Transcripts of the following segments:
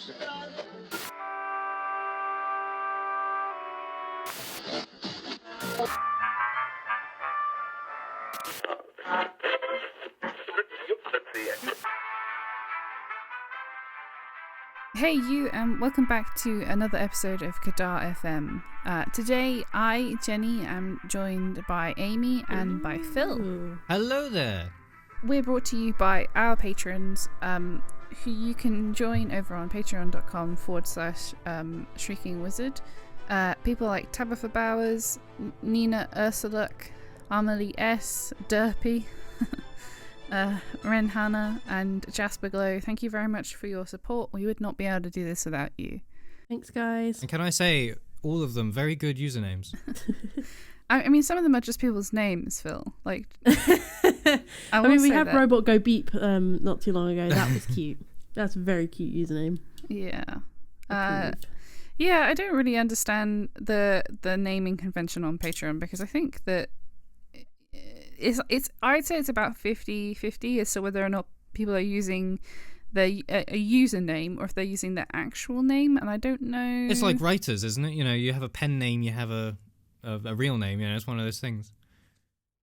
Hey you, and welcome back to another episode of KADAR FM. Today, I, Jenny, am joined by Amy and by Phil. Hello there. We're brought to you by our patrons, who you can join over on patreon.com/Shrieking Wizard. People like Tabitha Bowers, Nina Ursuluk, Amelie S, Derpy, Ren Hannah and Jasper Glow, thank you very much for your support. We would not be able to do this without you. Thanks, guys. And can I say, all of them very good usernames. I mean, some of them are just people's names, Phil. Like, I mean, we had Robot Go Beep not too long ago. That was cute. That's a very cute username. Yeah. Yeah, I don't really understand the naming convention on Patreon, because I think that it's I'd say it's about 50-50 as to whether or not people are using a username or if they're using their actual name, and I don't know. It's like writers, isn't it? You know, you have a pen name, you have a real name. You know, it's one of those things.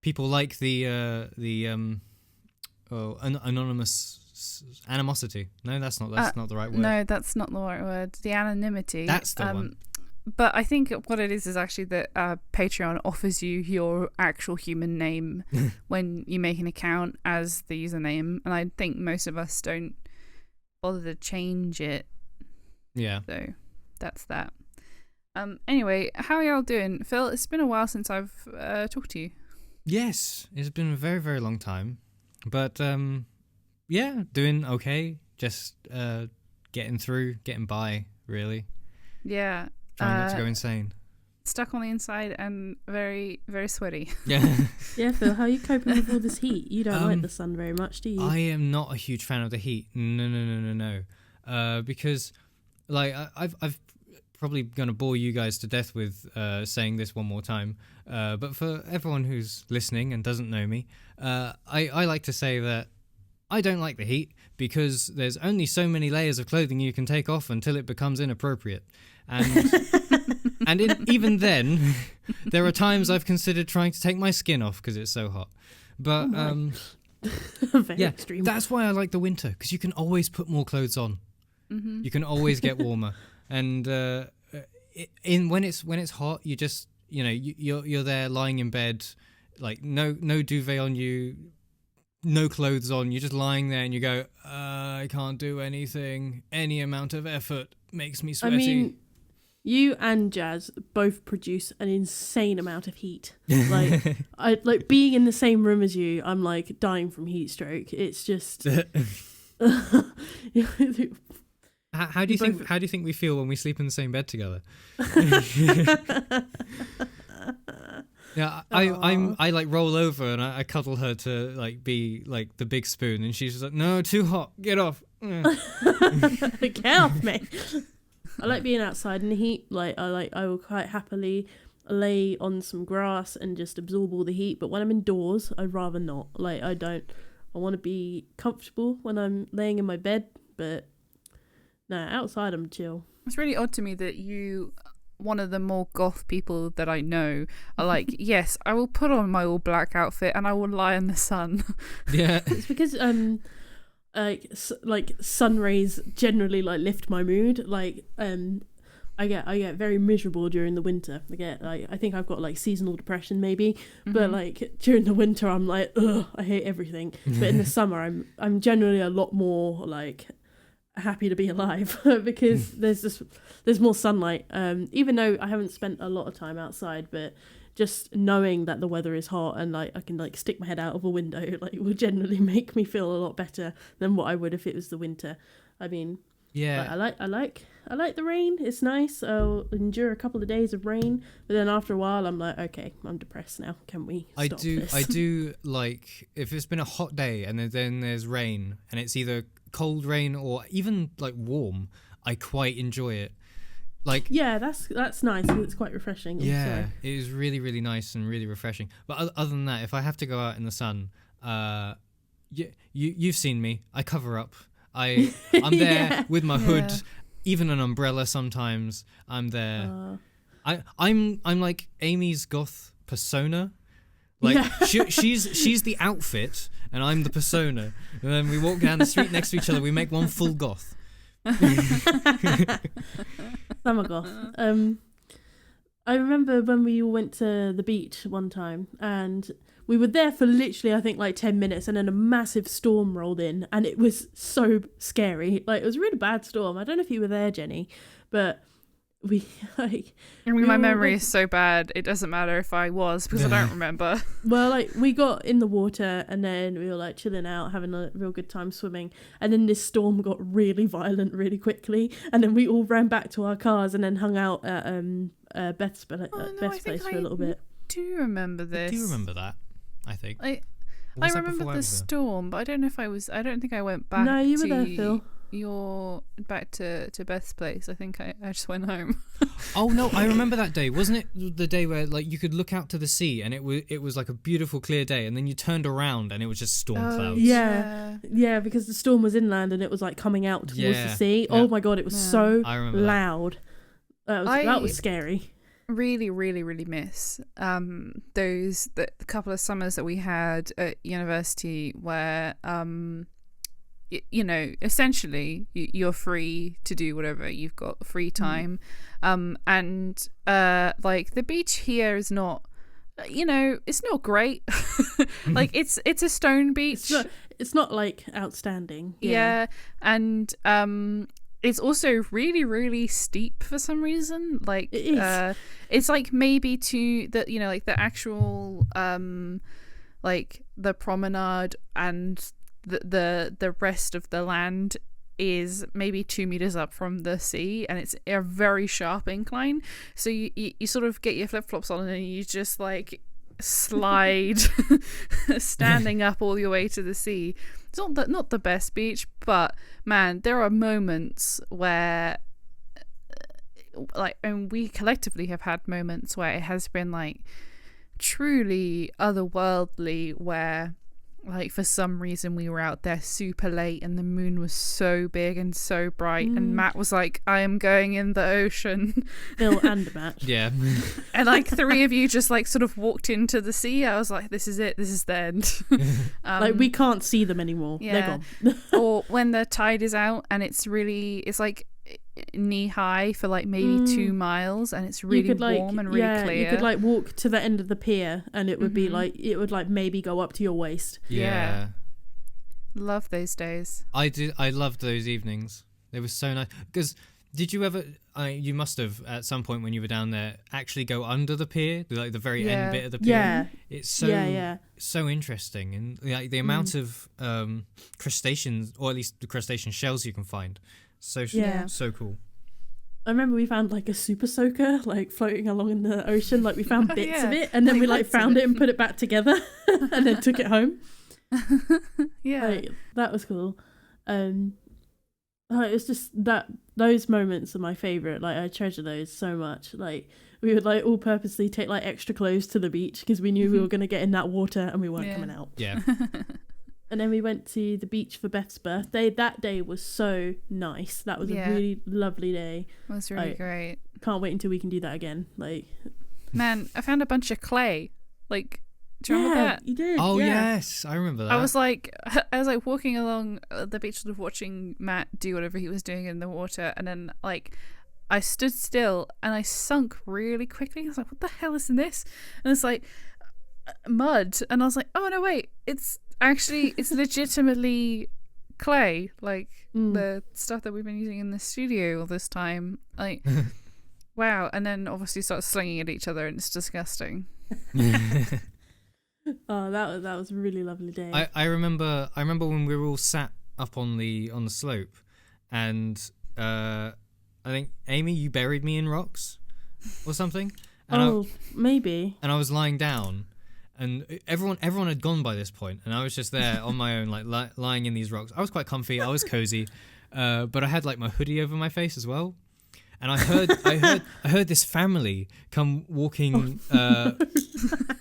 People like the anonymous animosity. No, that's not the right word. No, that's not the right word. The anonymity. That's the one. But I think what it is actually that Patreon offers you your actual human name when you make an account as the username, and I think most of us don't bother to change it. Yeah. So that's that. Anyway, how are y'all doing? Phil, it's been a while since I've talked to you. Yes, it's been a very, very long time. But, yeah, doing okay. Just getting by, really. Yeah. Trying not to go insane. Stuck on the inside and very, very sweaty. Yeah. Yeah, Phil, how are you coping with all this heat? You don't like the sun very much, do you? I am not a huge fan of the heat. No. Because, like, I've probably going to bore you guys to death with saying this one more time. But for everyone who's listening and doesn't know me, I like to say that I don't like the heat because there's only so many layers of clothing you can take off until it becomes inappropriate. And even then, there are times I've considered trying to take my skin off because it's so hot. But very extreme. That's why I like the winter, because you can always put more clothes on. Mm-hmm. You can always get warmer. And when it's hot, you just you're there lying in bed, like no duvet on you, no clothes on. You're just lying there and you go, I can't do anything. Any amount of effort makes me sweaty. I mean, you and Jazz both produce an insane amount of heat. Like, I like being in the same room as you. I'm like dying from heat stroke. It's just. How do you think we feel when we sleep in the same bed together? Yeah, I like roll over and I cuddle her to like be like the big spoon, and she's just like, no, too hot, get off. Get off me. I like being outside in the heat. Like I will quite happily lay on some grass and just absorb all the heat. But when I'm indoors, I'd rather not. Like I want to be comfortable when I'm laying in my bed. But no, outside I'm chill. It's really odd to me that you, one of the more goth people that I know, are like, yes, I will put on my all black outfit and I will lie in the sun. Yeah, it's because like sun rays generally like lift my mood. Like I get very miserable during the winter. I think I've got like seasonal depression maybe, but like during the winter I'm like, ugh, I hate everything. But in the summer I'm generally a lot more like happy to be alive because there's more sunlight. Even though I haven't spent a lot of time outside, but just knowing that the weather is hot and like I can like stick my head out of a window like will generally make me feel a lot better than what I would if it was the winter. I mean, yeah, I like the rain. It's nice. I'll endure a couple of days of rain, but then after a while I'm like, okay, I'm depressed now. Can we stop this? I do like if it's been a hot day and then there's rain and it's either cold rain or even like warm, I quite enjoy it. Like, yeah, that's nice. It's quite refreshing. Yeah, also. It is really, really nice and really refreshing. But other than that, if I have to go out in the sun, you've seen me. I cover up. I'm there with my hood even an umbrella sometimes. I'm there. I'm like Amy's goth persona. Like she's the outfit and I'm the persona. And then we walk down the street next to each other. We make one full goth. Summer goth. I remember when we all went to the beach one time and we were there for literally, I think, like 10 minutes and then a massive storm rolled in and it was so scary. Like, it was a really bad storm. I don't know if you were there, Jenny, but we, like... My memory is so bad, it doesn't matter if I was, because I don't remember. Well, like, we got in the water and then we were, like, chilling out, having a real good time swimming. And then this storm got really violent really quickly. And then we all ran back to our cars and then hung out at Beth's place for a little bit. Do you remember this? I do remember that, I think. I remember the storm, but I don't know if I don't think I went back. No, you were there, Phil. Back to Beth's place. I think I just went home. Oh no, I remember that day. Wasn't it the day where like you could look out to the sea and it was like a beautiful clear day, and then you turned around and it was just storm clouds. Yeah, because the storm was inland and it was like coming out towards the sea. Yeah. Oh my god, it was so loud. That was scary. Really, really, really miss the couple of summers that we had at university where essentially you're free to do whatever, you've got free time, and like the beach here is not, it's not great. Like it's a stone beach. It's not like outstanding. Yeah, and it's also really, really steep for some reason. Like it is. It's like maybe to the like the actual like the promenade and the rest of the land is maybe 2 meters up from the sea, and it's a very sharp incline. So you sort of get your flip flops on and you just like slide standing up all your way to the sea. It's not the best beach, but man, there are moments where like, and we collectively have had moments where it has been like truly otherworldly, where like for some reason we were out there super late and the moon was so big and so bright, and Matt was like, I am going in the ocean. Phil and Matt. Yeah. And like three of you just like sort of walked into the sea. I was like, this is it, this is the end. Like we can't see them anymore. Yeah. They're gone. Or when the tide is out and it's like knee high for like maybe 2 miles and it's really warm and really clear. You could like walk to the end of the pier and it would be like, it would like maybe go up to your waist. Yeah. Love those days. I loved those evenings. They were so nice. Because did you ever, you must have at some point when you were down there actually go under the pier, like the very end bit of the pier. Yeah. It's so interesting, and like the amount of crustaceans, or at least the crustacean shells you can find. So cool. I remember we found like a super soaker like floating along in the ocean. Like we found bits of it, and then we like found it and put it back together, and then took it home. Like, that was cool. It's just that those moments are my favorite. Like I treasure those so much. Like we would like all purposely take like extra clothes to the beach because we knew we were going to get in that water and we weren't coming out. Yeah. And then we went to the beach for Beth's birthday. That day was so nice. That was a really lovely day. It was really great. Can't wait until we can do that again. Like, man, I found a bunch of clay. Like, do you remember that? You did. Oh yes, I remember that. I was like walking along the beach, sort of watching Matt do whatever he was doing in the water, and then like I stood still and I sunk really quickly. I was like, "What the hell is in this?" And it's like mud, and I was like, "Oh no, wait! It's legitimately clay, like the stuff that we've been using in the studio all this time." Like, wow! And then obviously start slinging at each other, and it's disgusting. Oh, that was a really lovely day. I remember when we were all sat up on the slope, and I think Amy, you buried me in rocks or something. And maybe. And I was lying down, and everyone had gone by this point, and I was just there on my own, like lying in these rocks. I was quite comfy, I was cozy, but I had like my hoodie over my face as well. And I heard this family come walking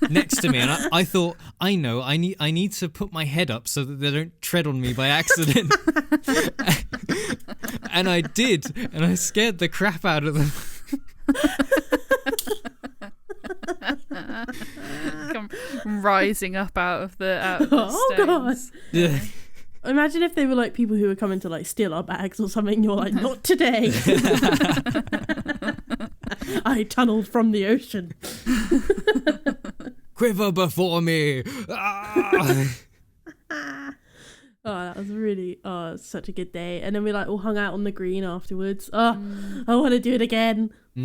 next to me, and I thought, I need to put my head up so that they don't tread on me by accident. And I did, and I scared the crap out of them. Come rising up out of the God. stones. Yeah. Imagine if they were like people who were coming to like steal our bags or something. You're like, not today. I tunneled from the ocean. Quiver before me. Ah! Oh, that was really such a good day. And then we like all hung out on the green afterwards. I want to do it again. I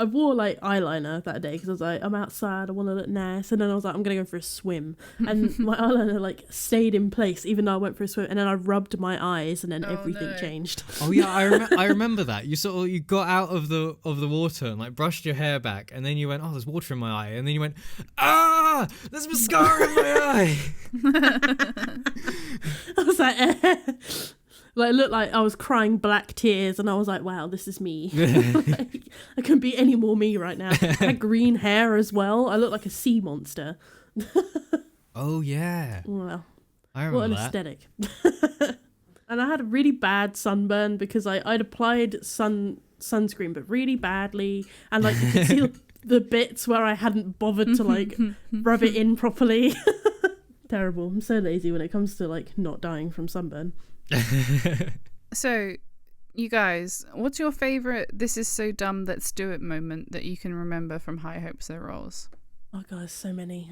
wore like eyeliner that day because I was like, I'm outside, I want to look nice. And then I was like, I'm gonna go for a swim, and my eyeliner like stayed in place even though I went for a swim. And then I rubbed my eyes, and then everything changed. Oh yeah, I remember that. You got out of the water and like brushed your hair back, and then you went, oh, there's water in my eye, and then you went, ah, there's mascara in my eye. I was like, like, it looked like I was crying black tears, and I was like, wow, this is me. Like, I couldn't be any more me right now. I had green hair as well. I looked like a sea monster. Oh, yeah. Well, I remember what an that. aesthetic. And I had a really bad sunburn because I'd applied sunscreen, but really badly. And, like, you could see the bits where I hadn't bothered to, like, rub it in properly. Terrible. I'm so lazy when it comes to, like, not dying from sunburn. So, you guys, what's your favourite "this is so dumb, let's do it" moment that you can remember from High Hopes Low Rolls? Oh god, so many.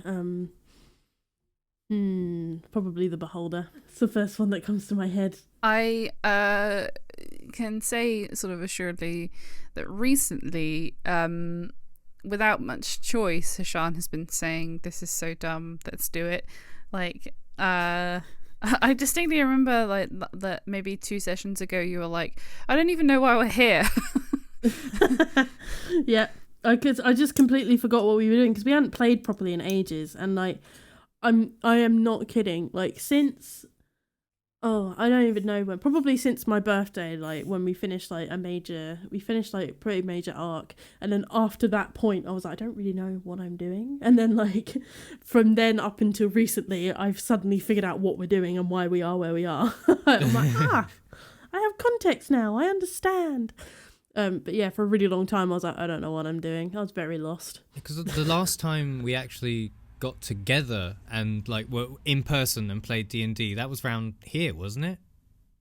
Probably the Beholder. It's the first one that comes to my head. I can say sort of assuredly that recently, without much choice, Hashaan has been saying "this is so dumb, let's do it." Like, I distinctly remember like that maybe 2 sessions ago you were like, I don't even know why we're here. Yeah, I just completely forgot what we were doing because we hadn't played properly in ages, and like I am not kidding. Like since I don't even know when. Probably since my birthday, like when we finished like pretty major arc, and then after that point, I was like, I don't really know what I'm doing. And then like from then up until recently, I've suddenly figured out what we're doing and why we are where we are. I'm like, I have context now. I understand. But yeah, for a really long time, I was like, I don't know what I'm doing. I was very lost. Because the last time we actually got together and like were in person and played D&D, that was round here, wasn't it?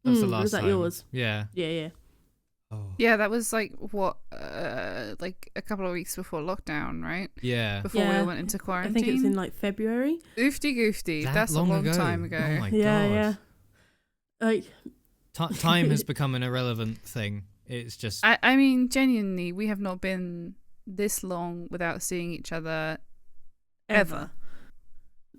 That was the last was that time. yours? Yeah. Oh. Yeah, that was like what like a couple of weeks before lockdown, right? Yeah. Before we all went into I quarantine. think it was in like February. Oofty goofty. That's a long time ago. Oh my Yeah. god. Like Time has become an irrelevant thing. It's just I mean, genuinely, we have not been this long without seeing each other ever.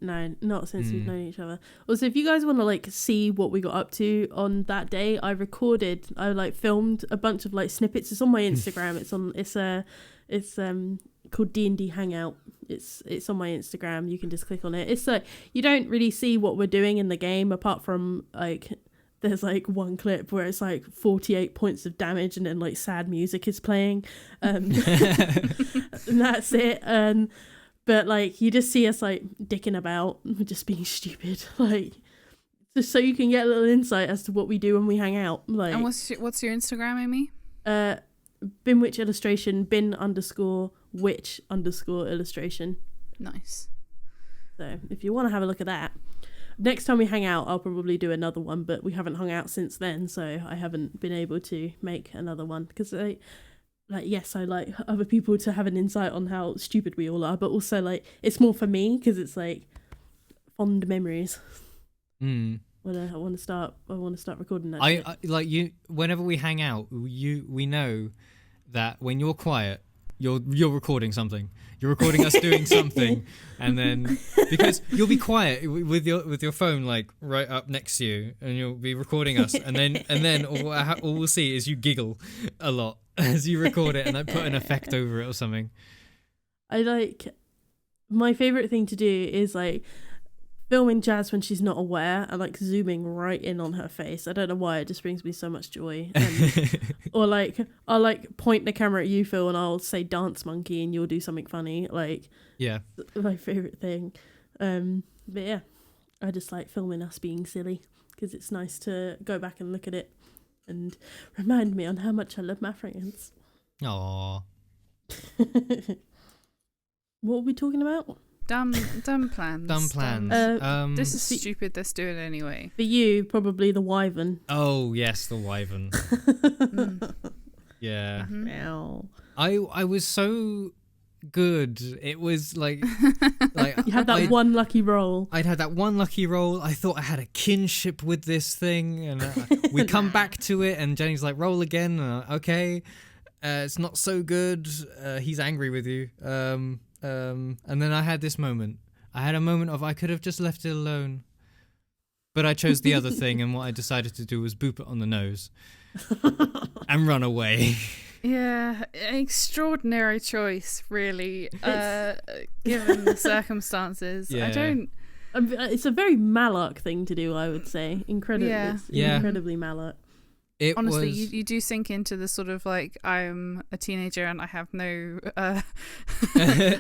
No, not since we've known each other. Also, if you guys want to like see what we got up to on that day, I like filmed a bunch of like snippets. It's on my Instagram. It's called D&D Hangout. It's on my Instagram. You can just click on it. It's like you don't really see what we're doing in the game apart from like there's like one clip where it's like 48 points of damage and then like sad music is playing. And that's it. But like you just see us like dicking about, just being stupid, like just so you can get a little insight as to what we do when we hang out. Like, And what's your Instagram, Amy? Binwitch illustration, bin_witch_illustration. Nice. So if you want to have a look at that, next time we hang out, I'll probably do another one. But we haven't hung out since then, so I haven't been able to make another one because yes, I like other people to have an insight on how stupid we all are, but also like it's more for me because it's like fond memories. When I want to start recording that. I like you. Whenever we hang out, we know that when you're quiet, you're recording something. You're recording us doing something, and then because you'll be quiet with your phone like right up next to you, and you'll be recording us, and then all we'll see is you giggle a lot as you record it, and like put an effect over it or something. I like my favorite thing to do is like filming Jazz when she's not aware and like zooming right in on her face. I don't know why, it just brings me so much joy. Or like I'll like point the camera at you, Phil, and I'll say dance monkey and you'll do something funny. Like yeah, my favorite thing. But yeah, I just like filming us being silly because it's nice to go back and look at it and remind me on how much I love my friends. Aww. What were we talking about? Dumb plans. Dumb plans. This is stupid. Let's do it anyway. For you, probably the Wyvern. Oh yes, the Wyvern. Yeah. Mm-hmm. Meow. I was so good. It was like You had that one lucky roll. I'd had that one lucky roll. I thought I had a kinship with this thing, and we come back to it, and Jenny's like, roll again. Okay, it's not so good. He's angry with you. And then I had this moment. I had a moment of I could have just left it alone, but I chose the other thing, and what I decided to do was boop it on the nose and run away. Yeah, extraordinary choice, really, given the circumstances. Yeah. I don't... It's a very Malark thing to do, I would say. Incredibly, Yeah. it's Yeah. incredibly Malark. It Honestly, was... you do sink into the sort of like, I'm a teenager and I have no I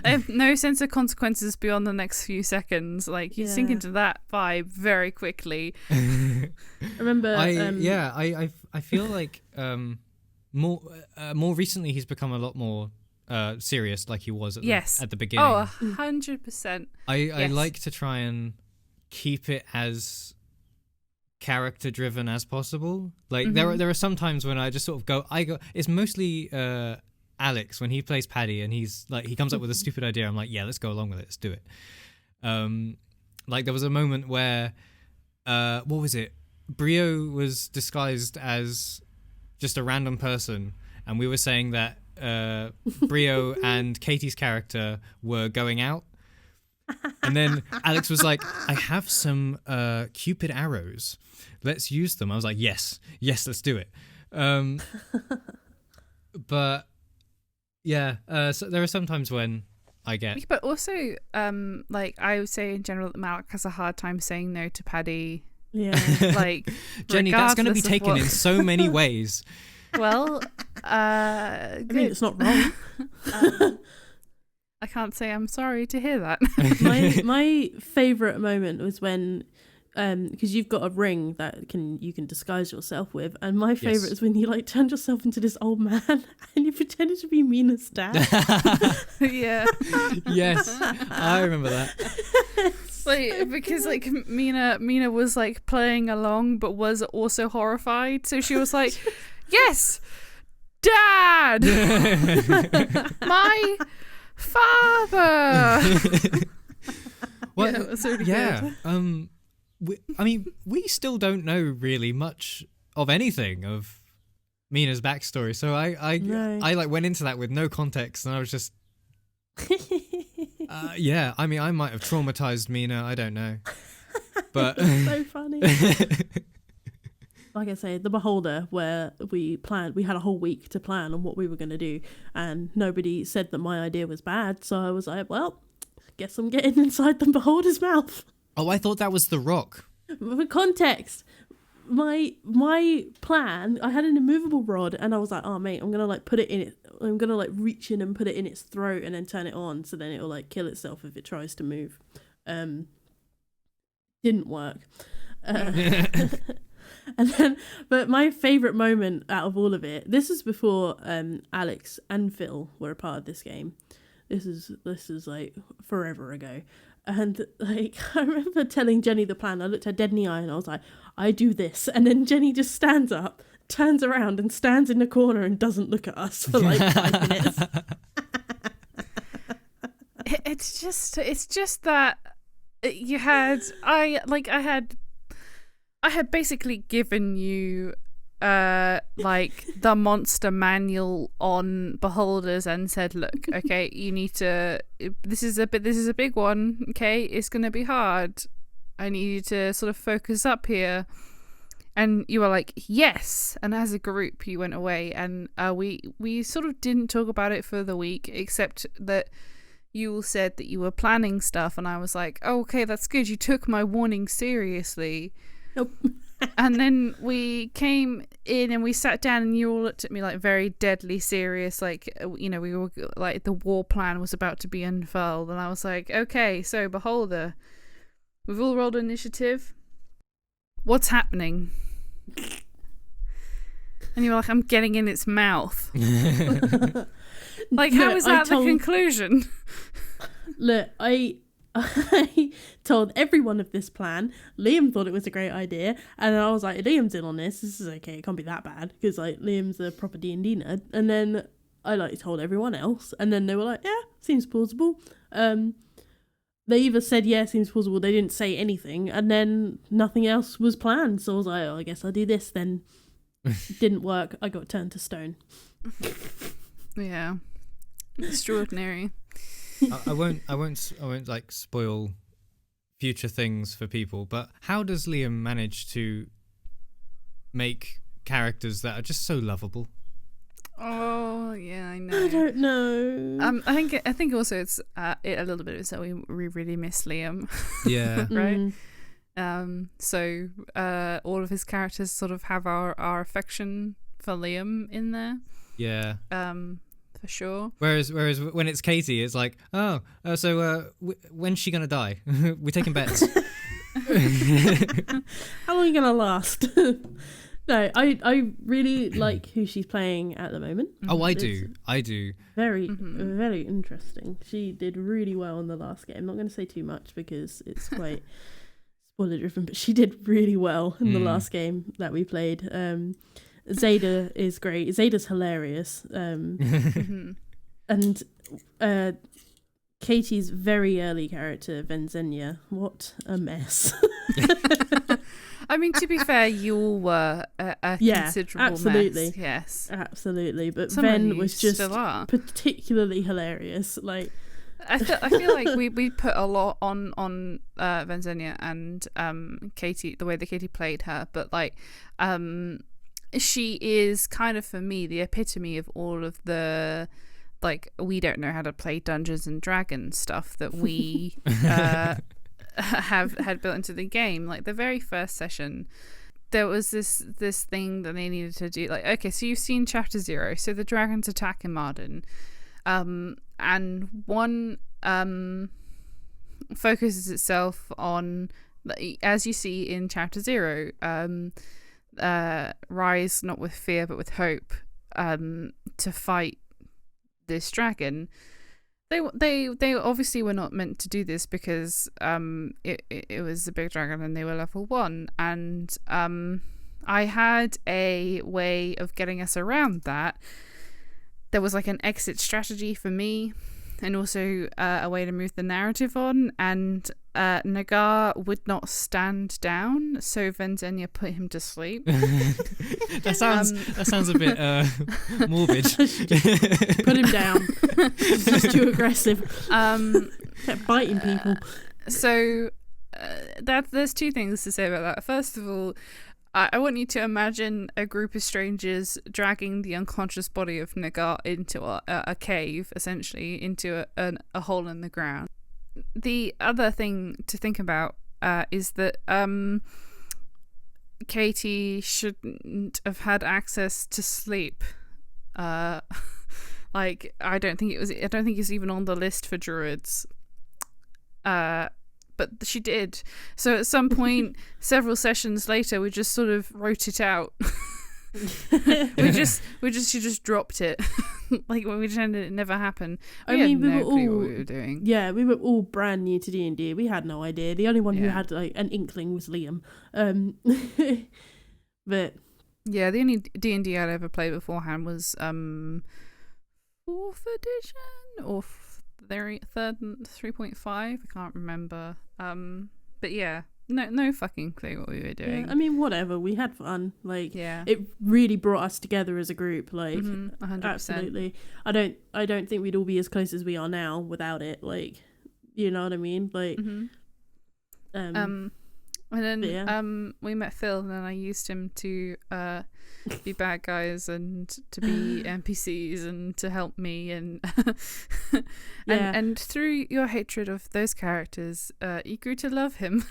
have no sense of consequences beyond the next few seconds. Like, you sink Yeah. into that vibe very quickly. I remember. I feel like more recently he's become a lot more serious, like he was at the beginning. Oh, 100%. I like to try and keep it as character driven as possible. Like there are some times when I just sort of go. It's mostly Alex when he plays Paddy, and he's like, he comes up with a stupid idea. I'm like, yeah, let's go along with it. Let's do it. Like there was a moment where what was it? Brio was disguised as just a random person, and we were saying that Brio and Katie's character were going out, and then Alex was like, I have some Cupid arrows, let's use them. I was like, yes, let's do it. But yeah, so there are some times when I get, But also, like, I would say in general that Malark has a hard time saying no to Paddy. Yeah. Like, Jenny, that's going to be regardless of taken in so many ways. Well, I mean, it's not wrong. I can't say I'm sorry to hear that. my favourite moment was when, because you've got a ring that you can disguise yourself with, and my favourite is when you like turned yourself into this old man and you pretended to be Mina's dad. Yeah. Yes, I remember that. Like, because like Mina was like playing along but was also horrified, so she was like, yes, Dad, my father. Well, yeah, it was really good. We still don't know really much of anything of Mina's backstory, so I like went into that with no context, and I was just yeah, I mean, I might have traumatized Mina, I don't know, but so funny. Like I say, the Beholder, where we had a whole week to plan on what we were going to do, and nobody said that my idea was bad, so I was like, well, guess I'm getting inside the Beholder's mouth. Oh, I thought that was the Rock. For context, my plan, I had an immovable rod, and I was like, oh mate, I'm gonna like put it in it. I'm gonna like reach in and put it in its throat, and then turn it on, so then it'll like kill itself if it tries to move. Didn't work. And then, but my favourite moment out of all of it, this is before Alex and Phil were a part of this game. This is like forever ago. And like, I remember telling Jenny the plan. I looked her dead in the eye and I was like, I do this. And then Jenny just stands up, turns around and stands in the corner and doesn't look at us for like 5 minutes. It's just that you had, I had basically given you like the monster manual on beholders and said, look, okay, you need to, this is a big one, okay, it's gonna be hard, I need you to sort of focus up here. And you were like, yes. And as a group you went away, and we sort of didn't talk about it for the week, except that you all said that you were planning stuff, and I was like, oh, okay, that's good, you took my warning seriously. Nope. And then we came in and we sat down, and you all looked at me like very deadly serious, like, you know, we were like, the war plan was about to be unfurled, and I was like, okay, so Beholder, We've all rolled initiative. What's happening? And you're like, I'm getting in its mouth. Like, how is that the conclusion? Look, I told everyone of this plan. Liam thought it was a great idea, and I was like, Liam's in on this. This is okay. It can't be that bad because like Liam's a proper D&D nerd. And then I like told everyone else, and then they were like, yeah, seems plausible. They either said yeah, seems plausible. They didn't say anything, and then nothing else was planned. So I was like, oh, I guess I'll do this then. Didn't work. I got turned to stone. Yeah, extraordinary. I won't like spoil future things for people, but how does Liam manage to make characters that are just so lovable? Oh yeah, I know. I don't know. I think also it's a little bit so we really miss Liam. Yeah. Right. So all of his characters sort of have our affection for Liam in there. Yeah. For sure. Whereas when it's Katie, it's like, when's she gonna die? We're taking bets. How long are you gonna last? No, I really like who she's playing at the moment. Oh, I do. Very, very interesting. She did really well in the last game. I'm not going to say too much because it's quite spoiler driven, but she did really well in the last game that we played. Zada is great. Zada's hilarious. And Katie's very early character, Venzenia. What a mess. I mean, to be fair, you all were a considerable mess. Yes, absolutely. But Some Ven was just particularly hilarious. Like, I feel like we put a lot on Venzenia and Katie, the way that Katie played her. But like, she is kind of for me the epitome of all of the like we don't know how to play Dungeons and Dragons stuff that we had built into the game. Like the very first session, there was this thing that they needed to do. Like, okay, so you've seen Chapter 0, so the dragons attack in Marden, and one focuses itself on, as you see in Chapter 0, rise not with fear but with hope, to fight this dragon. They obviously were not meant to do this because it was a big dragon and they were level 1, and I had a way of getting us around that. There was like an exit strategy for me and also a way to move the narrative on, and Nagar would not stand down, so Venzenia put him to sleep. That sounds a bit morbid. Put him down. He's just too aggressive. Kept biting people. So there's two things to say about that. First of all, I want you to imagine a group of strangers dragging the unconscious body of Nagar into a cave, essentially, into a hole in the ground. The other thing to think about is that Katie shouldn't have had access to sleep. Like, I don't think it's even on the list for druids. But she did. So at some point, several sessions later, we just sort of wrote it out. She just dropped it. Like, when we pretended it never happened. We had no clue what we were doing. Yeah, we were all brand new to D&D. We had no idea. The only one who had like an inkling was Liam. But yeah, the only D&D I'd ever played beforehand was 4th edition or third 3.5. I can't remember. But yeah, no fucking clue what we were doing. Yeah, I mean, whatever. We had fun. Like, yeah, it really brought us together as a group. Like, 100%. Absolutely. I don't think we'd all be as close as we are now without it. Like, you know what I mean? Like, and then we met Phil, and then I used him to be bad guys and to be NPCs and to help me, and and through your hatred of those characters, you grew to love him.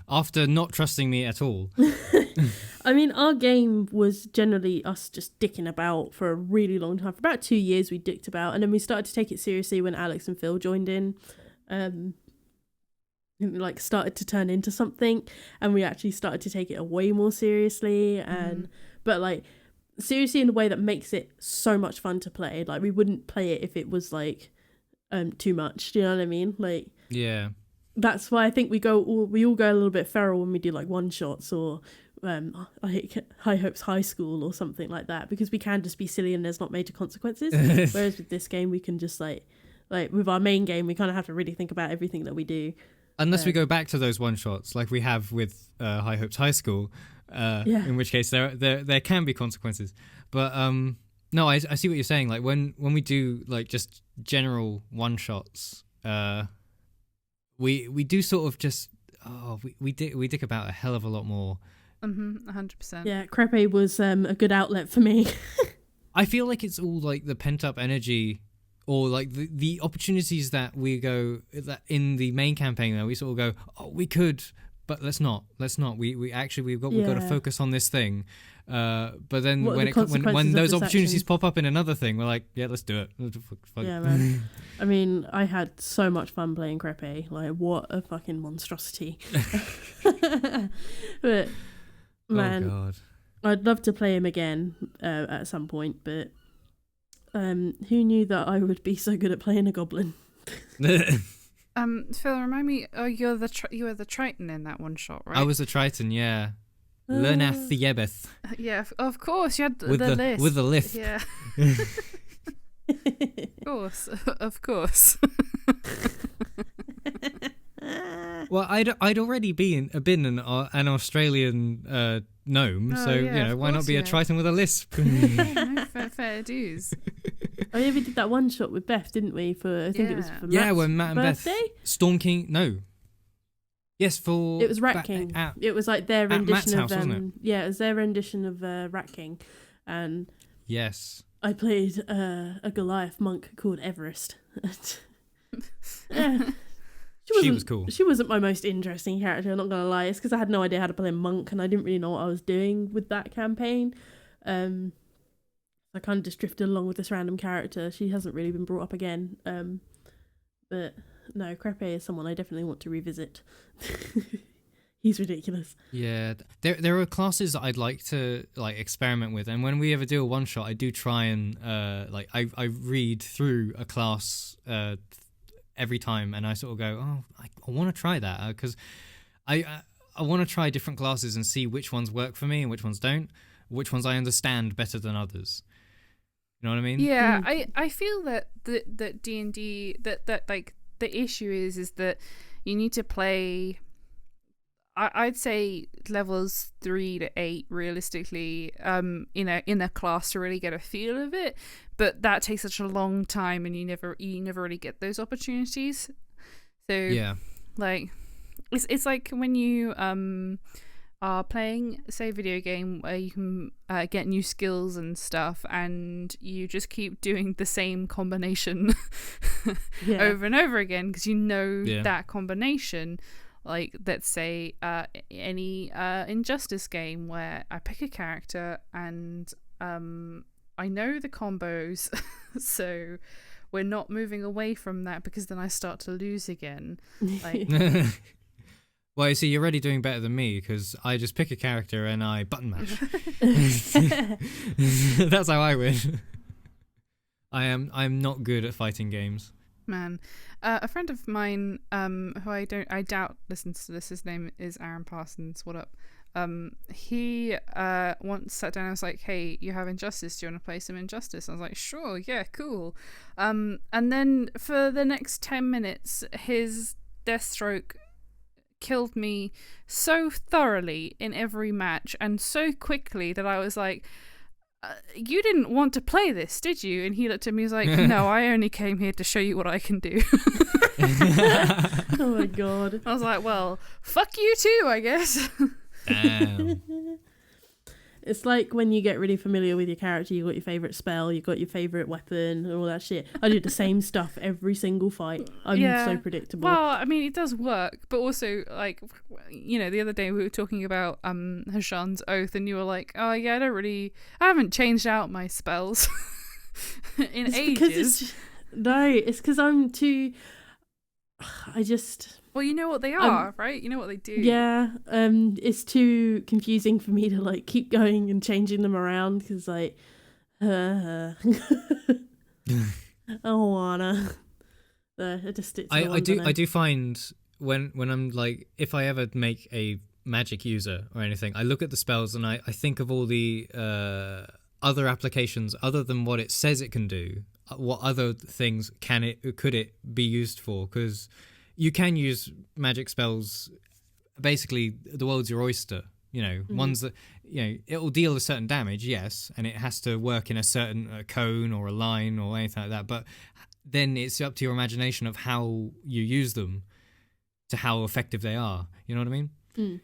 After not trusting me at all. I mean, our game was generally us just dicking about for a really long time. For about 2 years we dicked about, and then we started to take it seriously when Alex and Phil joined in. like started to turn into something, and we actually started to take it way more seriously. And but like seriously in a way that makes it so much fun to play. Like we wouldn't play it if it was like too much. Do you know what I mean? Like Yeah. That's why I think we all go a little bit feral when we do like one shots or High Hopes High School or something like that, because we can just be silly and there's not major consequences. Whereas with this game we can just like with our main game we kind of have to really think about everything that we do. Unless we go back to those one shots like we have with High Hopes High School, in which case there can be consequences. But no, I see what you're saying. Like when we do like just general one shots, we do sort of just we dick about a hell of a lot more. 100%. Yeah, Crepe was a good outlet for me. I feel like it's all like the pent up energy, or like the opportunities that we go that in the main campaign that we sort of go, oh, we could, but let's not. We've got to focus on this thing. But then when those opportunities pop up in another thing, we're like, yeah, let's do it. Fuck. Yeah, man. I mean, I had so much fun playing Crepe. Like, what a fucking monstrosity. But man, oh God. I'd love to play him again at some point. But who knew that I would be so good at playing a goblin? Phil, remind me. Oh, you were the Triton in that one shot, right? I was the Triton, yeah. Lernath the Yebeth. Yeah, of course. You had with the list. With the lift. Yeah. Of course. Well, I'd already been an Australian gnome, so yeah, why not be a Triton with a lisp? Fair dues. Oh yeah, we did that one shot with Beth, didn't we? I think it was for Matt's when Matt and birthday? Beth Storm King. No. Yes, it was Rat King. It was like their rendition Matt's house, wasn't it? Yeah, it was their rendition of Rat King, and yes, I played a Goliath monk called Everest. She was cool. She wasn't my most interesting character, I'm not gonna lie. It's because I had no idea how to play monk and I didn't really know what I was doing with that campaign. I kind of just drifted along with this random character. She hasn't really been brought up again. But no, Crepe is someone I definitely want to revisit. He's ridiculous. Yeah, there are classes that I'd like to like experiment with, and when we ever do a one shot, I do try and I read through a class every time, and I sort of go, oh, I want to try that because I want to try different classes and see which ones work for me and which ones don't, which ones I understand better than others. You know what I mean? Yeah, I feel that D&D that like the issue is that you need to play. I'd say levels 3 to 8 realistically in a class to really get a feel of it, but that takes such a long time and you never really get those opportunities. So yeah, like it's like when you are playing, say, a video game where you can get new skills and stuff, and you just keep doing the same combination over and over again because you know that combination. Like, let's say any Injustice game where I pick a character and I know the combos, so we're not moving away from that because then I start to lose again. Like, well, you see, you're already doing better than me because I just pick a character and I button mash. That's how I win. I'm not good at fighting games. Man, a friend of mine, who I doubt listens to this. His name is Aaron Parsons. What up? He once sat down and was like, "Hey, you have Injustice. Do you want to play some Injustice?" I was like, "Sure, yeah, cool." And then for the next 10 minutes, his Deathstroke killed me so thoroughly in every match and so quickly that I was like, you didn't want to play this, did you? And he looked at me and was like, no, I only came here to show you what I can do. Oh my god. I was like, well, fuck you too, I guess. Damn. It's like when you get really familiar with your character, you got your favourite spell, you got your favourite weapon, and all that shit. I do the same stuff every single fight. I'm so predictable. Well, I mean, it does work, but also, like, the other day we were talking about Hashaan's Oath, and you were like, oh yeah, I haven't changed out my spells in ages. It's because I'm too... Well, you know what they are, right? You know what they do. Yeah, it's too confusing for me to like keep going and changing them around because like, I don't wanna. It just sticks. I do find when I'm like, if I ever make a magic user or anything, I look at the spells and I think of all the other applications other than what it says it can do. What other things could it be used for? Because you can use magic spells. Basically, the world's your oyster. You know, ones that, you know, it will deal a certain damage, yes, and it has to work in a certain cone or a line or anything like that. But then it's up to your imagination of how you use them to how effective they are. You know what I mean? Mm.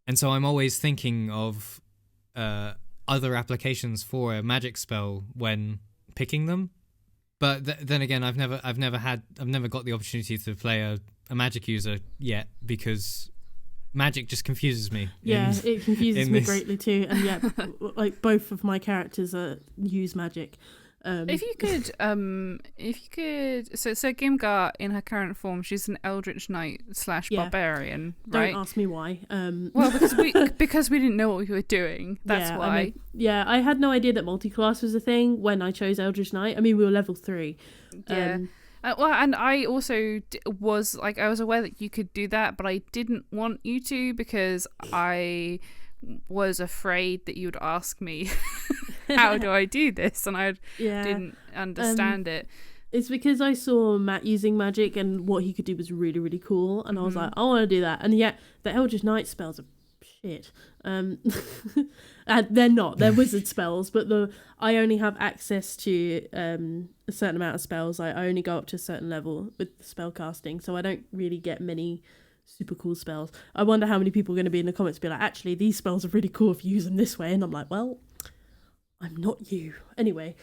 And so I'm always thinking of other applications for a magic spell when picking them. But then again, I've never got the opportunity to play a magic user yet because magic just confuses me. Yeah, it confuses me greatly too. And yeah, like both of my characters use magic. If you could, so Gimgar in her current form, she's an Eldritch Knight / barbarian, right? Don't ask me why. Well, because we didn't know what we were doing. That's why. I had no idea that multi-class was a thing when I chose Eldritch Knight. I mean, we were level 3. Yeah. Well, and I also was like, I was aware that you could do that, but I didn't want you to because I was afraid that you would ask me how do I do this, and I didn't understand it. It's because I saw Matt using magic and what he could do was really, really cool, and I was like, I want to do that. And yet the Eldritch Knight spells are shit. They're not, they're wizard spells, but I only have access to a certain amount of spells. I only go up to a certain level with spell casting, so I don't really get many super cool spells. I wonder how many people are going to be in the comments be like, actually these spells are really cool if you use them this way, and I'm like, well, I'm not you anyway.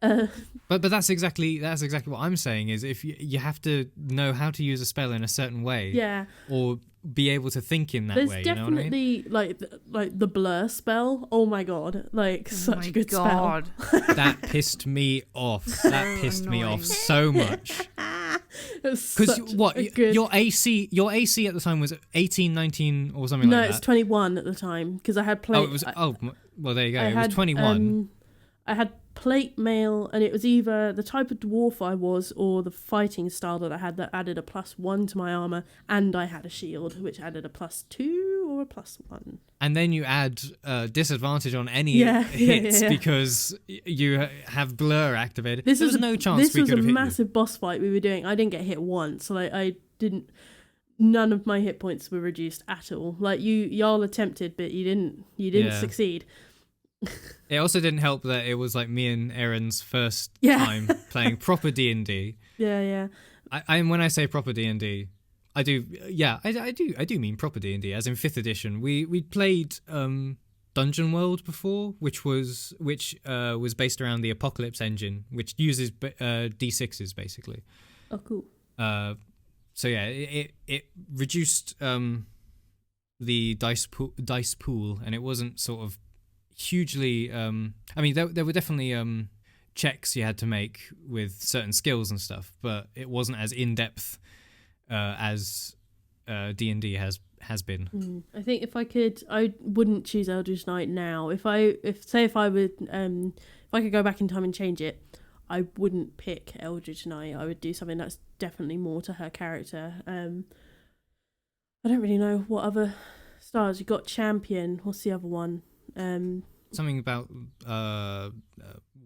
But that's exactly what I'm saying is if you have to know how to use a spell in a certain way, or be able to think in that way. There's definitely, you know what I mean? like the blur spell. Oh my god, like such a good spell. That pissed me off. That pissed me off so much. Because your AC at the time was 18, 19 or something like that. No, it's 21 at the time because I had played. Well, there you go. It was 21. I had plate mail, and it was either the type of dwarf I was or the fighting style that I had that added a +1 to my armor, and I had a shield which added a +2 or a +1. And then you add disadvantage on any hits because you have blur activated. There was no chance we could have hit you. This was a massive boss fight we were doing. I didn't get hit once, so I didn't. None of my hit points were reduced at all. Like y'all attempted, but you didn't succeed. It also didn't help that it was like me and Erin's first time playing proper D&D. Yeah. I when I say proper D&D, I do mean proper D&D, as in 5th edition. We played Dungeon World before, which was based around the Apocalypse engine, which uses D6s basically. Oh, cool. So yeah, it reduced the dice pool, and it wasn't sort of hugely. I mean, there were definitely checks you had to make with certain skills and stuff, but it wasn't as in depth as D&D has been. I think if I could, I wouldn't choose Eldritch Knight now. If I could go back in time and change it, I wouldn't pick Eldritch Knight. I would do something that's definitely more to her character. I don't really know what other stars. You got Champion. What's the other one? Something about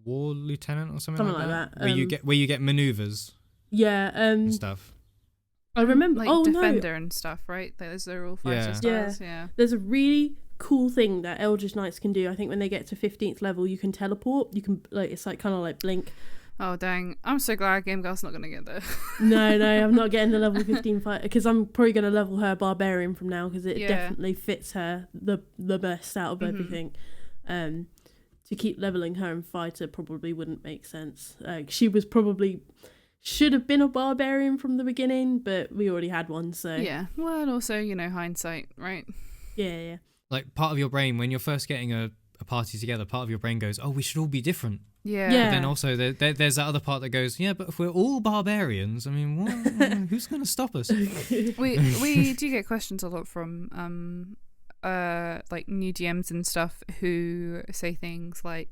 War Lieutenant or something like that. Where you get maneuvers. Yeah. And stuff. I remember. Like Defender and stuff, right? Those are all fighter styles. Yeah. There's a really cool thing that Eldritch Knights can do. I think when they get to 15th level, you can teleport. You can it's like kind of like Blink. Oh dang! I'm so glad Gimgar's not going to get there. No, I'm not getting the level 15 fight because I'm probably going to level her Barbarian from now because it definitely fits her the best out of everything. To keep leveling her in fighter probably wouldn't make sense. She was probably should have been a Barbarian from the beginning, but we already had one. So yeah. Well, and also hindsight, right? Yeah. Like part of your brain when you're first getting a party together, part of your brain goes, "Oh, we should all be different." Yeah. Yeah. But then also there's that other part that goes, yeah, but if we're all barbarians, I mean, who's going to stop us? We do get questions a lot from like new DMs and stuff who say things like,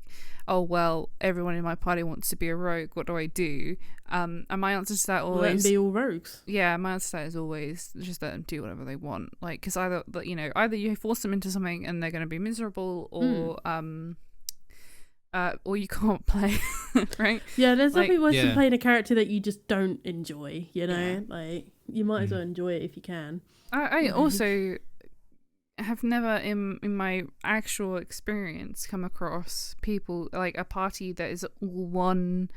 oh well, everyone in my party wants to be a rogue, what do I do? And my answer to that always, Let them be all rogues. yeah, my answer to that is always just let them do whatever they want, like, because either you force them into something and they're going to be miserable, or you can't play. Right? Yeah, there's Like, nothing worse yeah. than playing a character that you just don't enjoy, you know? Yeah. Like, you might as well enjoy it if you can. I also have never in my actual experience come across people, like a party that is all one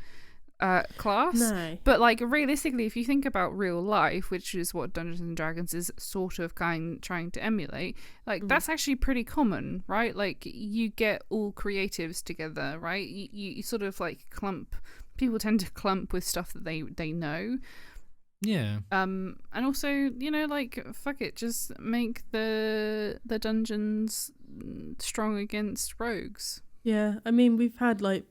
class. No. But like realistically, if you think about real life, which is what Dungeons and Dragons is sort of trying to emulate, like that's actually pretty common, right? Like you get all creatives together, right? You sort of like clump. People tend to clump with stuff that they know. Yeah. And also, you know, like fuck it, just make the dungeons strong against rogues. Yeah, I mean, we've had like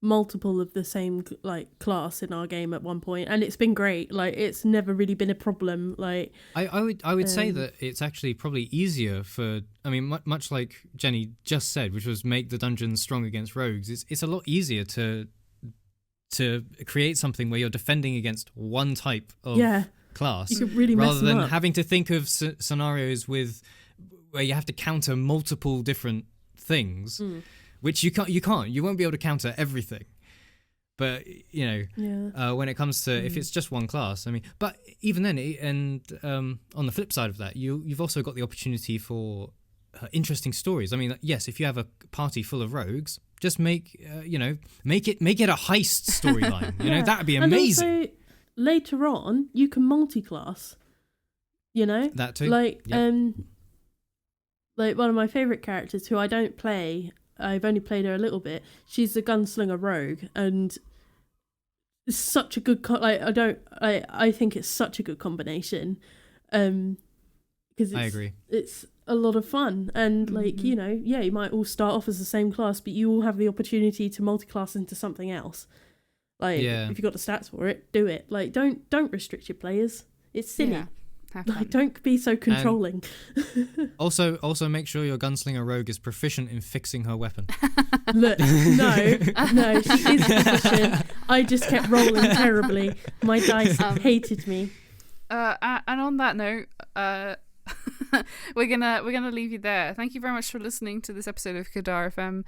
multiple of the same like class in our game at one point, and it's been great. Like, it's never really been a problem. Like, I would say that it's actually probably easier for, I mean, much like Jenny just said, which was make the dungeons strong against rogues. It's a lot easier to create something where you're defending against one type of class, you could really mess rather them than up. having to think of scenarios where you have to counter multiple different things, which you won't be able to counter everything. But you know, when it comes to if it's just one class, I mean, but even then, and on the flip side of that, you've also got the opportunity for interesting stories. I mean, yes, if you have a party full of rogues, just make it a heist storyline. You know, that would be amazing. And also, later on, you can multi-class. You know, That too. like Yep. like one of my favorite characters who I don't play. I've only played her a little bit. She's the gunslinger rogue, and it's such a good I think it's such a good combination. Because I agree. It's a lot of fun, and like you know, you might all start off as the same class, but you all have the opportunity to multi-class into something else. Like, if you've got the stats for it, do it. Like, don't restrict your players. It's silly. Yeah, have fun. Like, don't be so controlling. Also make sure your gunslinger rogue is proficient in fixing her weapon. Look, no, she is proficient. I just kept rolling terribly. My dice hated me. And on that note, we're gonna leave you there. Thank you very much for listening to this episode of KADAR FM.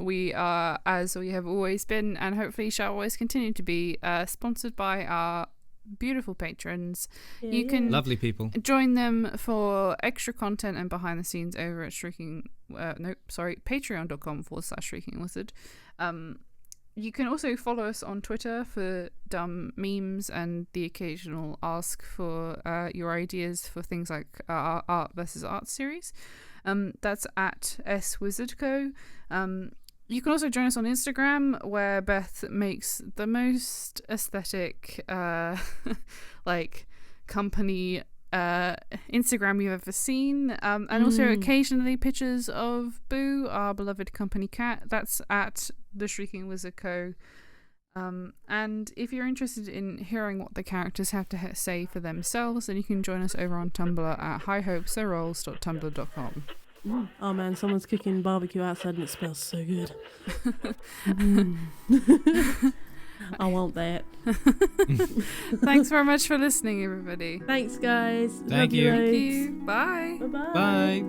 We are, as we have always been, and hopefully shall always continue to be, sponsored by our beautiful patrons. You can Lovely people. join them for extra content and behind the scenes over at patreon.com/shrieking-wizard. You can also follow us on Twitter for dumb memes and the occasional ask for your ideas for things like our art versus art series. That's at SWizardCo. You can also join us on Instagram, where Beth makes the most aesthetic like company Instagram you've ever seen, and also occasionally pictures of Boo, our beloved company cat. That's at the Shrieking Wizard Co. And if you're interested in hearing what the characters have to say for themselves, then you can join us over on Tumblr at highhopesarolls.tumblr.com. Oh man, someone's cooking barbecue outside and it smells so good. I want that. Thanks very much for listening, everybody. Thanks, guys. Thank Love you. loads. Thank you. Bye. Bye-bye. Bye.